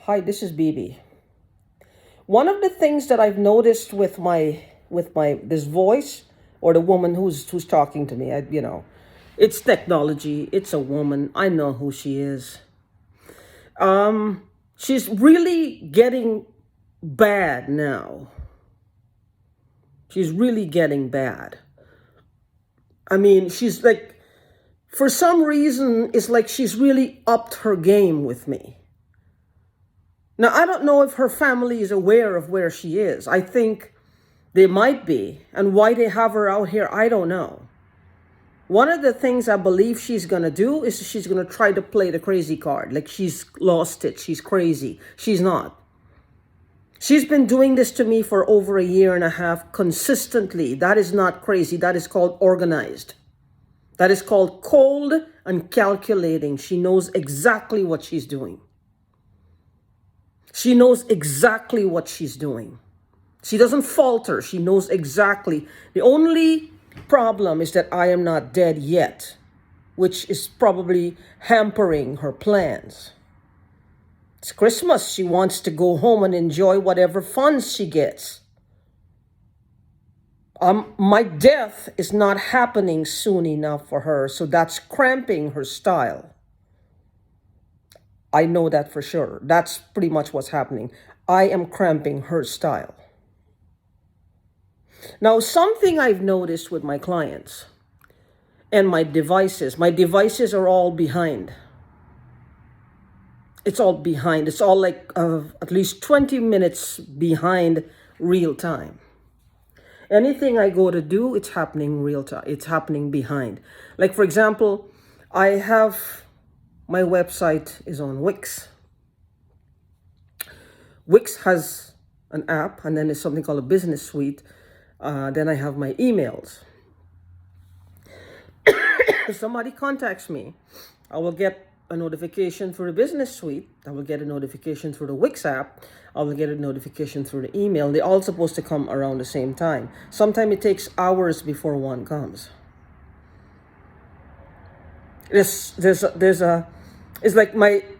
Hi, this is BB. One of the things that I've noticed with my this voice or the woman who's talking to me, it's technology. It's a woman. I know who she is. She's really getting bad now. She's really getting bad. I mean, she's like, for some reason, it's like she's really upped her game with me. Now, I don't know if her family is aware of where she is. I think they might be. And why they have her out here, I don't know. One of the things I believe she's going to do is she's going to try to play the crazy card. Like she's lost it. She's crazy. She's not. She's been doing this to me for over a year and a half consistently. That is not crazy. That is called organized. That is called cold and calculating. She knows exactly what she's doing. She knows exactly what she's doing. She doesn't falter. She knows exactly. The only problem is that I am not dead yet, which is probably hampering her plans. It's Christmas. She wants to go home and enjoy whatever funds she gets. My death is not happening soon enough for her, so that's cramping her style. I know that for sure. That's pretty much what's happening. I am cramping her style. Now, something I've noticed with my clients and my devices are all behind. It's all behind. It's all like at least 20 minutes behind real time. Anything I go to do, it's happening real time. It's happening behind. Like, for example, I have my website is on Wix. Wix has an app, and then there's something called a business suite. Then I have my emails. If somebody contacts me, I will get a notification through the business suite. I will get a notification through the Wix app. I will get a notification through the email. They're all supposed to come around the same time. Sometimes it takes hours before one comes. It's like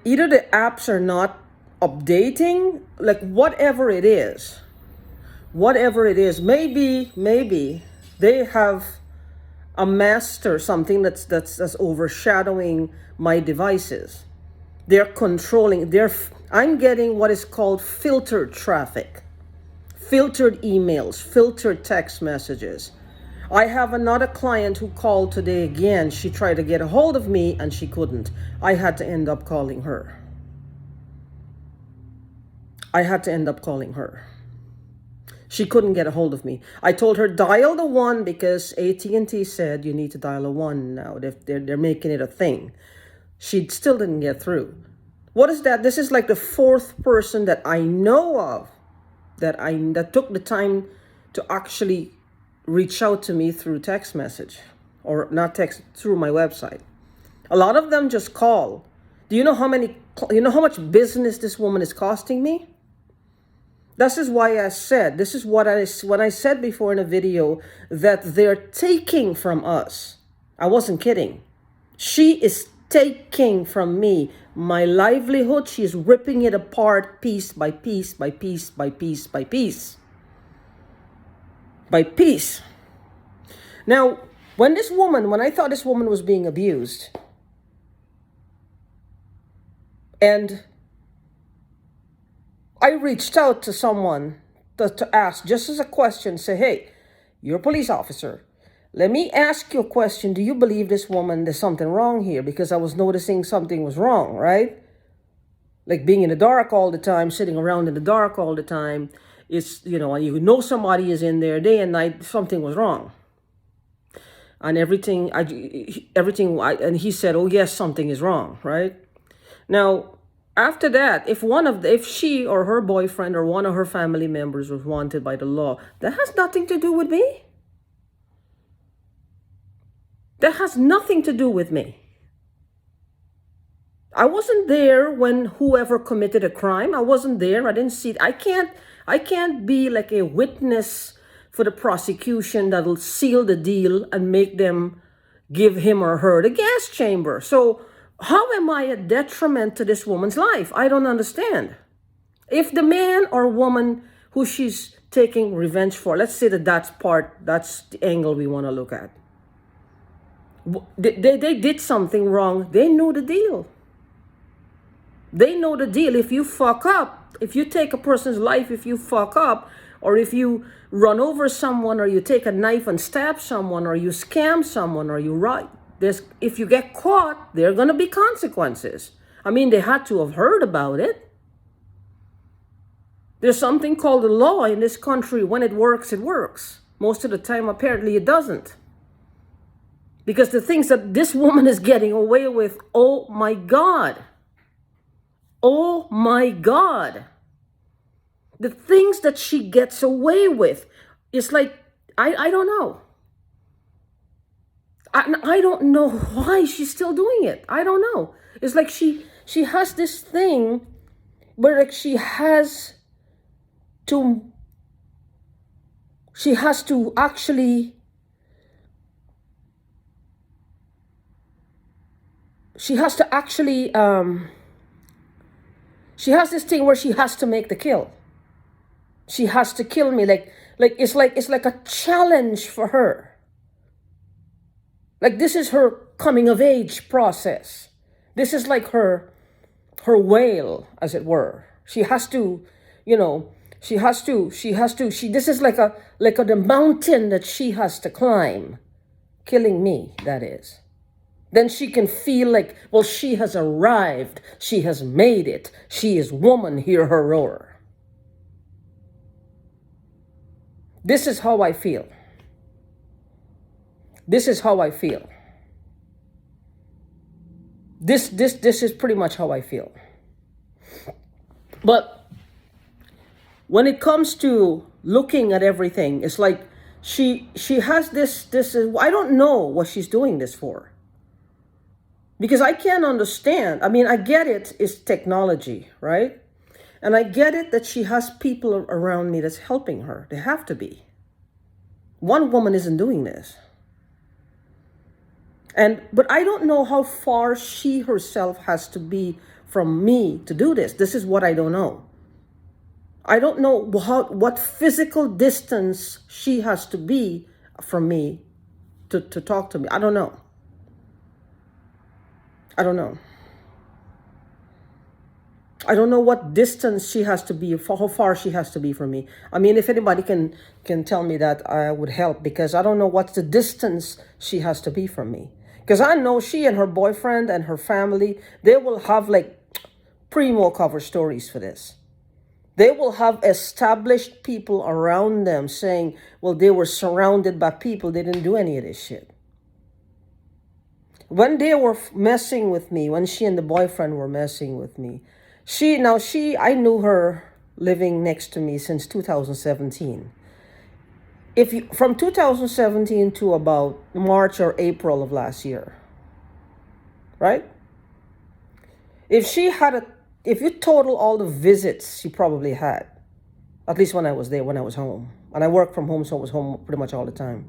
either the apps are not updating, like whatever it is, maybe they have a master, something that's overshadowing my devices. They're controlling, I'm getting what is called filtered traffic, filtered emails, filtered text messages. I have another client who called today again. She tried to get a hold of me and she couldn't. I had to end up calling her. She couldn't get a hold of me. I told her dial the 1 because AT&T said you need to dial a 1 now. They're making it a thing. She still didn't get through. What is that? This is like the fourth person that I know of that took the time to actually reach out to me through text message, or not text, through my website. A lot of them just call. Do you know how much business this woman is costing me? This is why I said, when I said before in a video that they're taking from us. I wasn't kidding. She is taking from me my livelihood. She's ripping it apart piece by piece by piece by piece by piece. By piece. Now, when I thought this woman was being abused, and I reached out to someone to ask, just as a question, say, hey, you're a police officer. Let me ask you a question. Do you believe this woman, there's something wrong here? Because I was noticing something was wrong, right? Like being in the dark all the time, sitting around in the dark all the time. It's, you somebody is in there day and night, something was wrong. And and he said, oh yes, something is wrong, right? Now, after that, if she or her boyfriend or one of her family members was wanted by the law, that has nothing to do with me. That has nothing to do with me. I wasn't there when whoever committed a crime. I wasn't there. I didn't see it. I can't be like a witness for the prosecution that'll seal the deal and make them give him or her the gas chamber. So how am I a detriment to this woman's life? I don't understand. If the man or woman who she's taking revenge for, let's say that's the angle we want to look at. They did something wrong. They know the deal. They know the deal. If you fuck up, if you take a person's life, if you fuck up, or if you run over someone, or you take a knife and stab someone, or you scam someone, or you if you get caught, there are going to be consequences. I mean, they had to have heard about it. There's something called the law in this country. When it works, it works. Most of the time, apparently, it doesn't. Because the things that this woman is getting away with, oh my God. Oh my God. The things that she gets away with, it's like, I don't know. I don't know why she's still doing it. I don't know. It's like she has this thing where like she has to actually, she has this thing where she has to make the kill. She has to kill me. Like it's like a challenge for her. Like this is her coming of age process. This is like her whale, as it were. She has to, this is like the mountain that she has to climb. Killing me, that is. Then she can feel like, well, she has arrived. She has made it. She is woman, hear her roar. This is how I feel. This is how I feel. This is pretty much how I feel. But when it comes to looking at everything, it's like she has this I don't know what she's doing this for. Because I can't understand. I mean, I get it's technology, right? And I get it that she has people around me that's helping her. They have to be. One woman isn't doing this. But I don't know how far she herself has to be from me to do this. This is what I don't know. I don't know what physical distance she has to be from me to talk to me. I don't know. I don't know. I don't know what distance she has to be, how far she has to be from me. I mean, if anybody can tell me that, I would help, because I don't know what's the distance she has to be from me. Because I know she and her boyfriend and her family, they will have like primo cover stories for this. They will have established people around them saying, well, they were surrounded by people. They didn't do any of this shit. When they were messing with me, when she and the boyfriend were messing with me, I knew her living next to me since 2017. From 2017 to about March or April of last year, right? If you total all the visits she probably had, at least when I was there, when I was home, and I worked from home, so I was home pretty much all the time,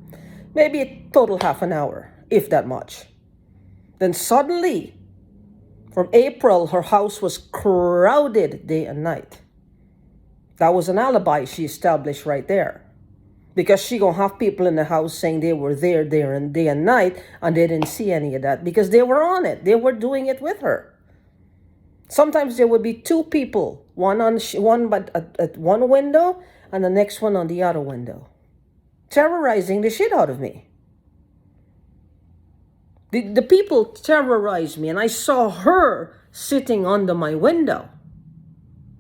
maybe a total half an hour, if that much. Then suddenly, from April, her house was crowded day and night. That was an alibi she established right there. Because she gonna have people in the house saying they were there and day and night, and they didn't see any of that because they were on it. They were doing it with her. Sometimes there would be two people, one at one window and the next one on the other window, terrorizing the shit out of me. The people terrorized me, and I saw her sitting under my window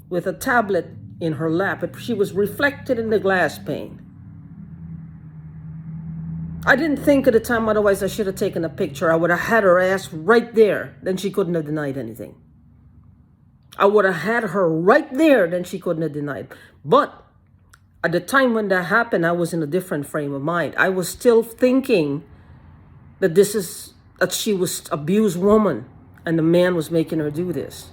with a tablet in her lap. She was reflected in the glass pane. I didn't think at the time, otherwise I should have taken a picture. I would have had her ass right there. Then she couldn't have denied anything. I would have had her right there. Then she couldn't have denied. But at the time when that happened, I was in a different frame of mind. I was still thinking that she was an abused woman and the man was making her do this.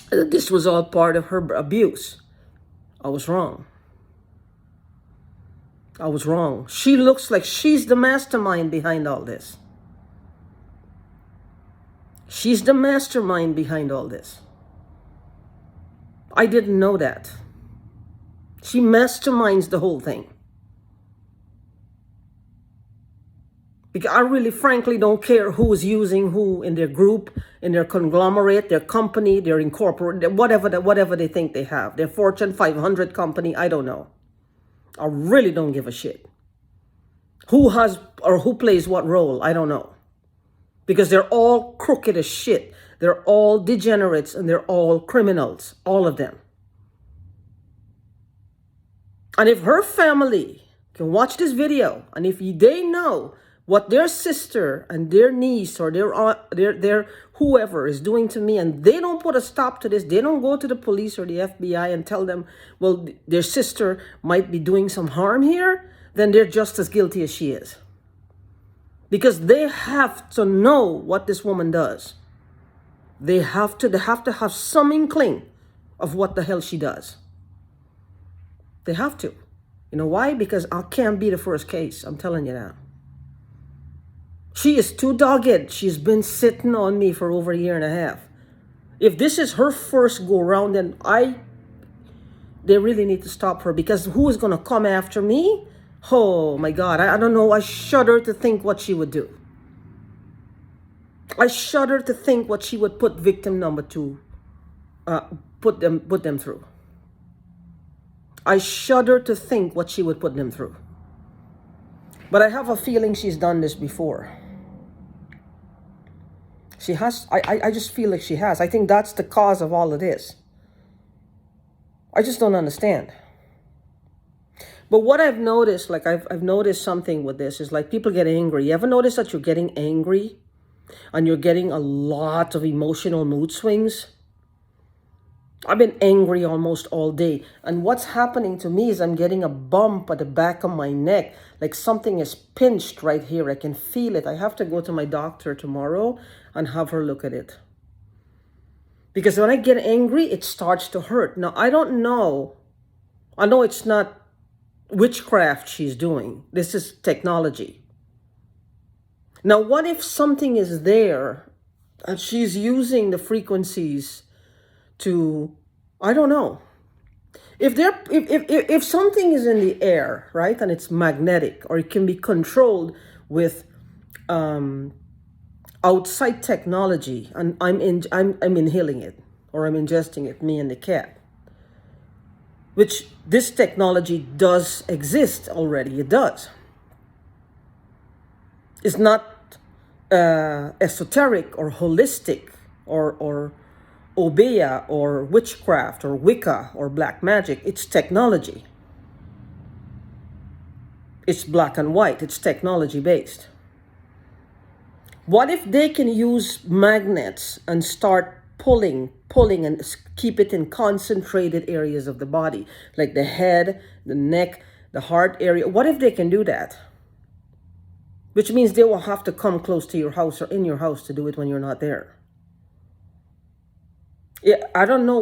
This was all part of her abuse. I was wrong. I was wrong. She looks like she's the mastermind behind all this. She's the mastermind behind all this. I didn't know that. She masterminds the whole thing. Because I really frankly don't care who's using who in their group, in their conglomerate, their company, their incorporate, whatever they think they have. Their Fortune 500 company, I don't know. I really don't give a shit. Who has or who plays what role, I don't know. Because they're all crooked as shit. They're all degenerates and they're all criminals, all of them. And if her family can watch this video, and if they know what their sister and their niece or their aunt, their whoever is doing to me, and they don't put a stop to this, they don't go to the police or the FBI and tell them, well, their sister might be doing some harm here, then they're just as guilty as she is. Because they have to know what this woman does. They have to have some inkling of what the hell she does. They have to. You know why? Because I can't be the first case. I'm telling you that. She is too dogged. She's been sitting on me for over a year and a half. If this is her first go round, then they really need to stop her, because who is going to come after me? Oh my God, I don't know. I shudder to think what she would do. I shudder to think what she would put victim number two, put them through. I shudder to think what she would put them through. But I have a feeling she's done this before. She has. I just feel like she has. I think that's the cause of all of this. I just don't understand. But what I've noticed, like I've noticed something with this, is like people get angry. You ever notice that you're getting angry and you're getting a lot of emotional mood swings? I've been angry almost all day. And what's happening to me is I'm getting a bump at the back of my neck. Like something is pinched right here. I can feel it. I have to go to my doctor tomorrow and have her look at it. Because when I get angry, it starts to hurt. Now, I don't know. I know it's not witchcraft she's doing. This is technology. Now, what if something is there and she's using the frequencies to, I don't know. If something is in the air, right, and it's magnetic, or it can be controlled with outside technology, and I'm inhaling it, or I'm ingesting it, me and the cat, which this technology does exist already. It does. It's not esoteric or holistic or Obeah or witchcraft or Wicca or black magic. It's technology. It's black and white. It's technology based. What if they can use magnets and start pulling and keep it in concentrated areas of the body, like the head, the neck, the heart area? What if they can do that? Which means they will have to come close to your house or in your house to do it when you're not there. Yeah, I don't know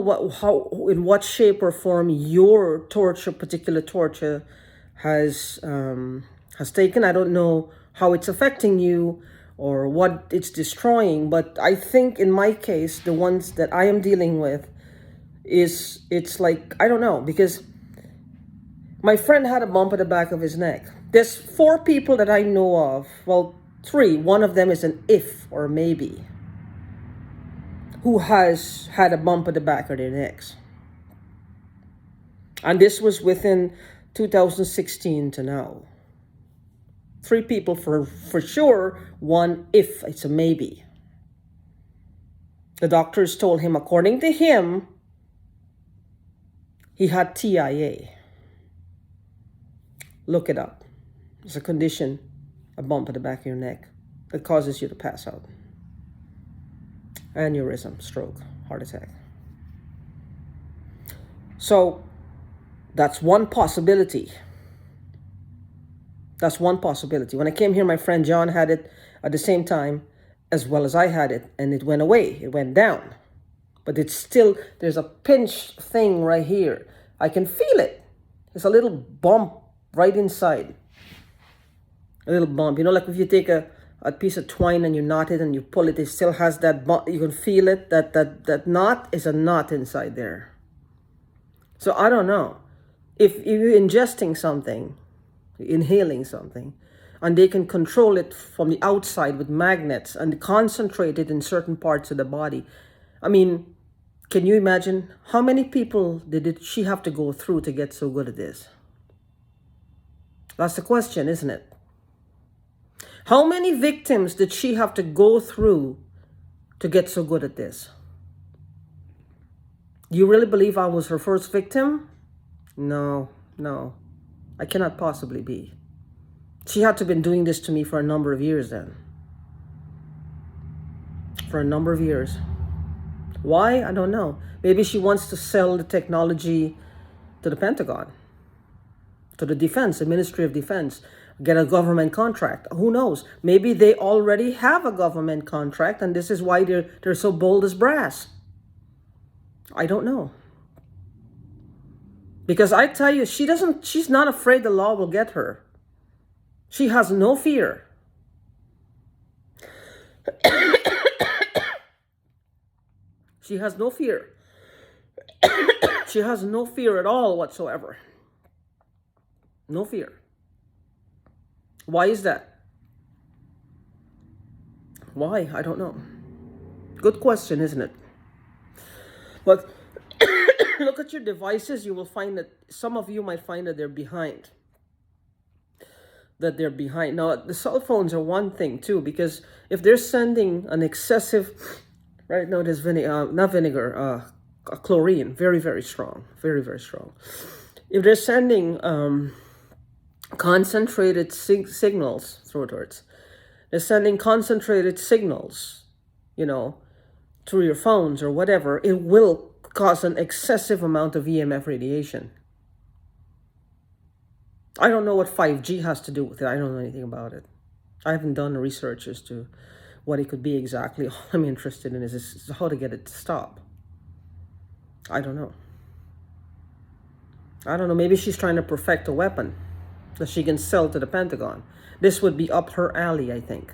in what shape or form your particular torture has taken. I don't know how it's affecting you or what it's destroying, but I think in my case, the ones that I am dealing with it's like, I don't know, because my friend had a bump at the back of his neck. There's 4 people that I know of, well, 3, one of them is an if or maybe, who has had a bump at the back of their necks. And this was within 2016 to now. 3 people for sure, 1 if it's a maybe. The doctors told him, according to him, he had TIA. Look it up. It's a condition, a bump at the back of your neck, that causes you to pass out. Aneurysm, stroke, heart attack. So that's one possibility. That's one possibility. When I came here, my friend John had it at the same time as well as I had it, and it went away. It went down. But it's still, there's a pinched thing right here. I can feel it. It's a little bump right inside. A little bump. You know, like if you take a piece of twine and you knot it and you pull it, it still has that bump. You can feel it. That knot is a knot inside there. So I don't know. If you're ingesting something, inhaling something, and they can control it from the outside with magnets and concentrate it in certain parts of the body. I mean, can you imagine how many people she have to go through to get so good at this? That's the question, isn't it? How many victims did she have to go through to get so good at this? You really believe I was her first victim? No, no. I cannot possibly be. She had to have been doing this to me for a number of years then. For a number of years. Why? I don't know. Maybe she wants to sell the technology to the Pentagon, to the defense, the Ministry of Defense, get a government contract. Who knows? Maybe they already have a government contract and this is why they're so bold as brass. I don't know. Because I tell you, she's not afraid the law will get her. She has no fear. She has no fear. She has no fear at all whatsoever. No fear. Why is that? Why? I don't know. Good question, isn't it? But look at your devices. You will find that some of you might find that they're behind. Now, the cell phones are one thing too, because if they're sending an excessive, right now there's chlorine, very, very strong, very, very strong. If they're sending concentrated signals through they're sending concentrated signals, through your phones or whatever, it will cause an excessive amount of EMF radiation. I don't know what 5G has to do with it. I don't know anything about it. I haven't done research as to what it could be exactly. All I'm interested in is how to get it to stop. I don't know. Maybe she's trying to perfect a weapon that she can sell to the Pentagon. This would be up her alley, I think.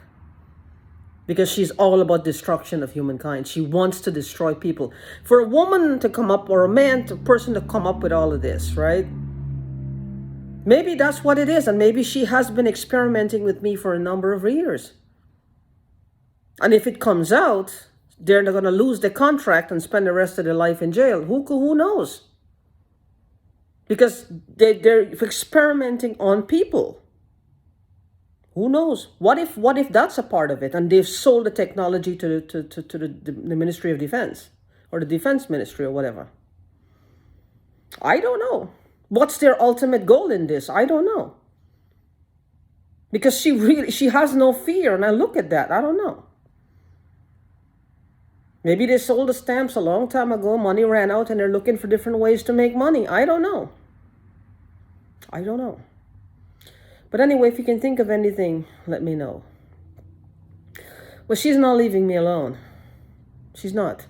Because she's all about destruction of humankind. She wants to destroy people. For a woman to come up, or a person to come up with all of this, right? Maybe that's what it is. And maybe she has been experimenting with me for a number of years. And if it comes out, they're going to lose the contract and spend the rest of their life in jail. Who knows? Because they're experimenting on people. Who knows? What if that's a part of it and they've sold the technology to the Ministry of Defense or the Defense Ministry or whatever? I don't know. What's their ultimate goal in this? I don't know. Because she has no fear, and I look at that. I don't know. Maybe they sold the stamps a long time ago, money ran out, and they're looking for different ways to make money. I don't know. I don't know. But anyway, if you can think of anything, let me know. Well, she's not leaving me alone. She's not.